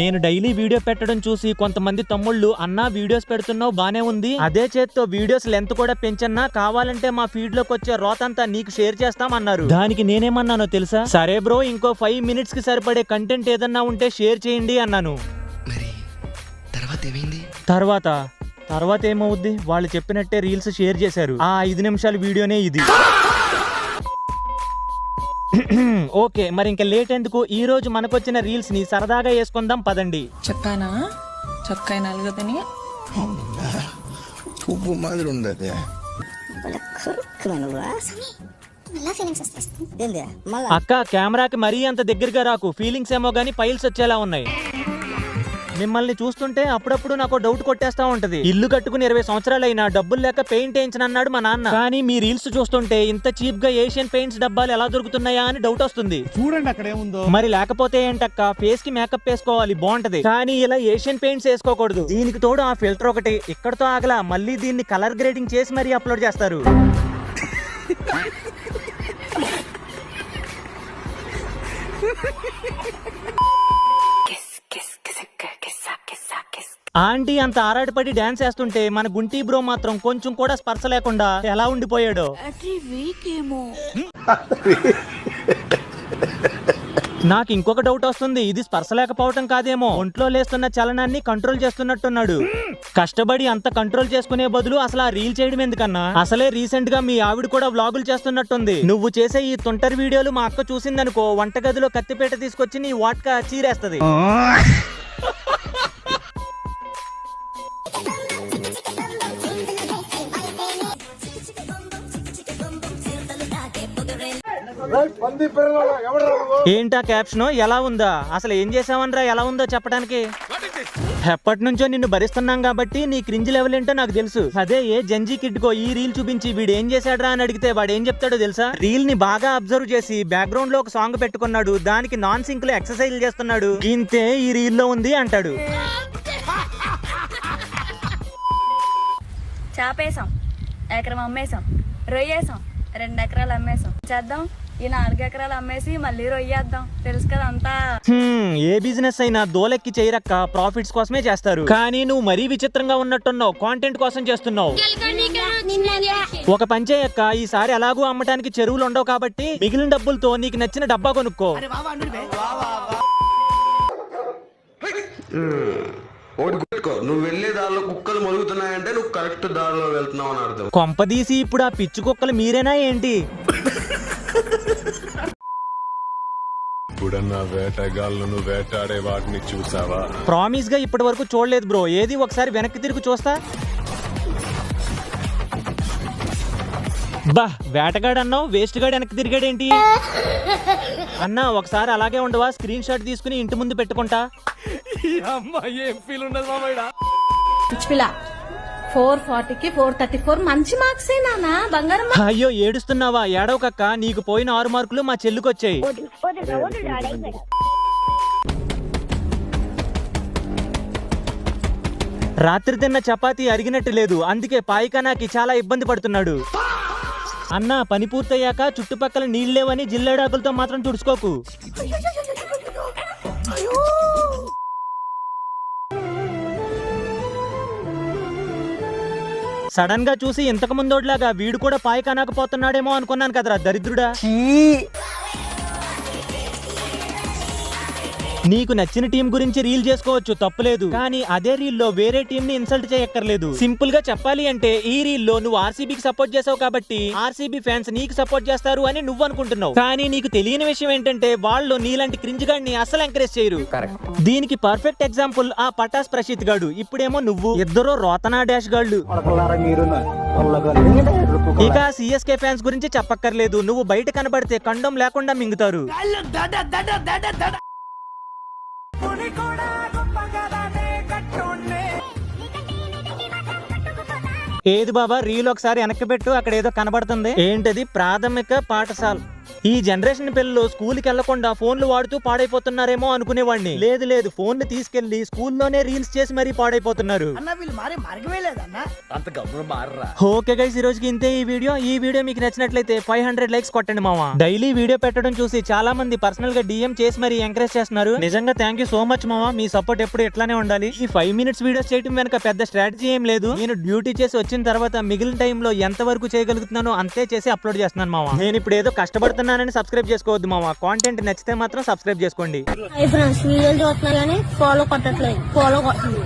నేను daily video పెట్టడం చూసి కొంతమంది తమ్ముళ్ళు అన్నా వీడియోస్ పెడుతున్నావు బానే ఉంది, అదే చేత్తో వీడియోస్ లెంత్ కూడా పెంచన్నా, కావాలంటే మా ఫీడ్ లోకి వచ్చే రోతంతా నీకు షేర్ చేస్తామన్నారు. దానికి నేనేమన్నానో తెలుసా? సరే బ్రో, ఇంకో 5 minutes కి సరిపడే కంటెంట్ ఏదన్నా ఉంటే షేర్ చేయండి అన్నాను. తర్వాత ఏమవుద్ది, వాళ్ళు చెప్పినట్టే రీల్స్ షేర్ చేశారు. ఆ 5 నిమిషాల వీడియోనే ఇది. ఓకే, మరి ఇంకా లేట్ ఎందుకు, ఈ రోజు మనకొచ్చిన రీల్స్ ని సరదాగా వేసుకుందాం పదండి. చెప్పానా చొక్కాయి నలుగుదని అక్క కెమెరాకి మరీ అంత దగ్గరగా రాకు, ఫీలింగ్స్ ఏమో గానీ ఫైల్స్ వచ్చేలా ఉన్నాయి. మిమ్మల్ని చూస్తుంటే అప్పుడప్పుడు నాకు డౌట్ కొట్టేస్తా ఉంటది. ఇల్లు కట్టుకుని 20 సంవత్సరాలైనా డబ్బులు లేక పెయింట్ వేయించనన్నాడు మా నాన్న. కానీ మీ రీల్స్ చూస్తుంటే ఇంత చీప్ గా ఏషియన్ పెయింట్స్ డబ్బాలు ఎలా దొరుకుతున్నాయా అని డౌట్ వస్తుంది. చూడండి అక్కడ ఏముందో. మరి లేకపోతే ఏంటక్క, ఫేస్ కి మేకప్ వేసుకోవాలి బాగుంటది, కానీ ఇలా ఏషియన్ పెయింట్స్ వేసుకోకూడదు. దీనికి తోడు ఆ ఫిల్టర్ ఒకటి ఇక్కడతో ఆగలా, మళ్ళీ దీన్ని కలర్ గ్రేడింగ్ చేసి మరీ అప్లోడ్ చేస్తారు. ఆంటీ అంత ఆరాటపడి డాన్స్ వేస్తుంటే మన గుంటీ బ్రో మాత్రం కొంచెం కూడా స్పర్శ లేకుండా ఎలా ఉండిపోయాడో. నాకు ఇంకొక డౌట్ వస్తుంది, ఇది స్పర్శ లేకపోవటం కాదేమో, ఒంట్లో లేస్తున్న చలనాన్ని కంట్రోల్ చేస్తున్నట్టున్నాడు. కష్టపడి అంత కంట్రోల్ చేసుకునే బదులు అసలు ఆ రీల్ చేయడం ఎందుకన్నా? అసలే రీసెంట్ గా మీ ఆవిడ కూడా వ్లాగులు చేస్తున్నట్టుంది. నువ్వు చేసే ఈ తుంటరి వీడియోలు మా అక్క చూసిందనుకో, వంటగదిలో కత్తిపేట తీసుకొచ్చి నీ వాట్కా చీరేస్తది. ఏంటా క్యాప్షన్, ఎలా ఉందా? అసలు ఏం చేసావనరా ఎలా ఉందో చెప్పడానికి? ఎప్పటి నుంచో నిన్ను భరిస్తున్నాం కాబట్టి నీ క్రింజ్ లెవెల్ ఏంటో నాకు తెలుసు. అదే ఏ జంజీ కిడ్కో ఈ రీల్ చూపించి వీడు ఏం చేశాడ్రా అని అడిగితే వాడు ఏం చెప్తాడో తెలుసా? రీల్ ని బాగా అబ్జర్వ్ చేసి బ్యాక్గ్రౌండ్ లో ఒక సాంగ్ పెట్టుకున్నాడు, దానికి నాన్ సింక్ లో ఎక్సర్సైజ్ చేస్తున్నాడు, ఇంతే ఈ రీల్ లో ఉంది అంటాడు. చాపేసాం, ఎకరం అమ్మేసాం, రొయ్యేసాం, 2 ఎకరాలు అమ్మేసాం, చేద్దాం ఈ 4 ఎకరాలు అమ్మేసి మళ్ళీ రొయ్యేద్దాం. తెలుసు కదా అంతా. ఏ బిజినెస్ అయినా దోలెక్కి చేయరక్క, ప్రాఫిట్స్ కోసమే చేస్తారు. కానీ నువ్వు మరీ విచిత్రంగా ఉన్నట్టున్నావు, కాంటెంట్ కోసం చేస్తున్నావు. ఒక పని చేయక్క, ఈసారి ఎలాగూ అమ్మటానికి చెరువులు ఉండవు కాబట్టి మిగిలిన డబ్బులతో నీకు నచ్చిన డబ్బా కొనుక్కో. నువ్వు వెళ్లే దారిలో కుక్కలు మరుగుతున్నాయంటే నువ్వు కరెక్ట్ దారిలో వెళ్తున్నావు అని అర్థం. కొంపదీసి ఇప్పుడు ఆ పిచ్చి కుక్కలు మీరేనా ఏంటి? వేటగాళ్ళను వేటాడే వాటిని చూసావా? ప్రామిస్ గా ఇప్పటి వరకు చూడలేదు బ్రో, ఏది ఒకసారి వెనక్కి తిరిగి చూస్తా. బా, వేటగాడు అన్నావు, వేస్ట్ గాడు వెనక్కి తిరిగాడేంటి? అన్నా ఒకసారి అలాగే ఉండవా, స్క్రీన్ షాట్ తీసుకుని ఇంటి ముందు పెట్టుకుంటా. 440కి 434 మంచి మార్క్సే నానా, బంగారం. అయ్యో ఏడుస్తున్నావా? ఏడవకక్క, నీకు పోయిన 6 మార్కులు మా చెల్లుకొచ్చాయి. రాత్రి తిన్న చపాతీ అరిగినట్టు లేదు, అందుకే పాయికానాకి చాలా ఇబ్బంది పడుతున్నాడు. అన్నా పని పూర్తయ్యాక చుట్టుపక్కల నీళ్ళేవని జిల్లేడాకులతో మాత్రం తుడుచుకోకు. సడన్ గా చూసి ఇంతకు ముందోడ్లాగా వీడు కూడా పాయికానాకపోతున్నాడేమో అనుకున్నాను కదరా దరిద్రుడా. నీకు నచ్చిన టీం గురించి రీల్ చేసుకోవచ్చు, తప్పులేదు. కానీ అదే రీల్ లో వేరే టీం ని ఇన్సల్ట్ చేయక్కర్లేదు. సింపుల్ గా చెప్పాలి అంటే ఈ రీల్ లో నువ్వు ఆర్సీబీకి సపోర్ట్ చేసావు కాబట్టి ఆర్సీబీ ఫ్యాన్స్ నీకు సపోర్ట్ చేస్తారు అని నువ్వు అనుకుంటున్నావు. కానీ నీకు తెలియని విషయం ఏంటంటే వాళ్ళు నీలాంటి క్రింజ్ గాడిని అసలు ఎంకరేజ్ చేయరు. దీనికి పర్ఫెక్ట్ ఎగ్జాంపుల్ ఆ పటాస్ ప్రశీత్ గాడు, ఇప్పుడేమో నువ్వు. ఇద్దరు రోతనా డాష్ గాళ్ళు. ఇక సిఎస్కే ఫ్యాన్స్ గురించి చెప్పక్కర్లేదు, నువ్వు బయట కనబడితే కండం లేకుండా మింగుతారు. ఏది బాబా రీల్ ఒకసారి వెనక్కి పెట్టు, అక్కడ ఏదో కనబడుతుంది. ఏంటది? ప్రాథమిక పాఠశాల. ఈ జనరేషన్ పిల్లలు స్కూల్ కి వెళ్లకుండా ఫోన్లు వాడుతూ పాడైపోతున్నారేమో అనుకునేవాడిని. లేదు లేదు, ఫోన్ తీసుకెళ్లి స్కూల్లోనే రీల్స్ చేసి మరీ పాడైపోతున్నారు. ఓకే గైస్, ఈ రోజుకి ఇంతే. ఈ వీడియో మీకు నచ్చినట్లయితే 500 లైక్స్ కొట్టండి మామ. డైలీ వీడియో పెట్టడం చూసి చాలా మంది పర్సనల్ గా DM చేసి మరీ ఎంకరేజ్ చేస్తున్నారు. నిజంగా థ్యాంక్ యూ సో మచ్ మామ. మీ సపోర్ట్ ఎప్పుడు ఇట్లానే ఉండాలి. ఈ 5 మినిట్స్ వీడియోస్ చేయడం వెనక పెద్ద స్ట్రాటజీ ఏం లేదు. నేను డ్యూటీ చేసి వచ్చిన తర్వాత మిగిలిన టైంలో ఎంత వరకు చేయగలుగుతున్నానో అంతే చేసి అప్లోడ్ చేస్తున్నాను మామ. నేను ఇప్పుడు ఏదో కష్టపడుతున్నానని సబ్స్క్రైబ్ చేసుకోవద్దు మామ. కాంటెంట్ నచ్చితే మాత్రం సబ్స్క్రైబ్ చేసుకోండి. ఫ్రెండ్స్ వీడియోలు చూస్తున్నా కానీ ఫాలో కొట్టట్లేదు. ఫాలో కొట్టండి.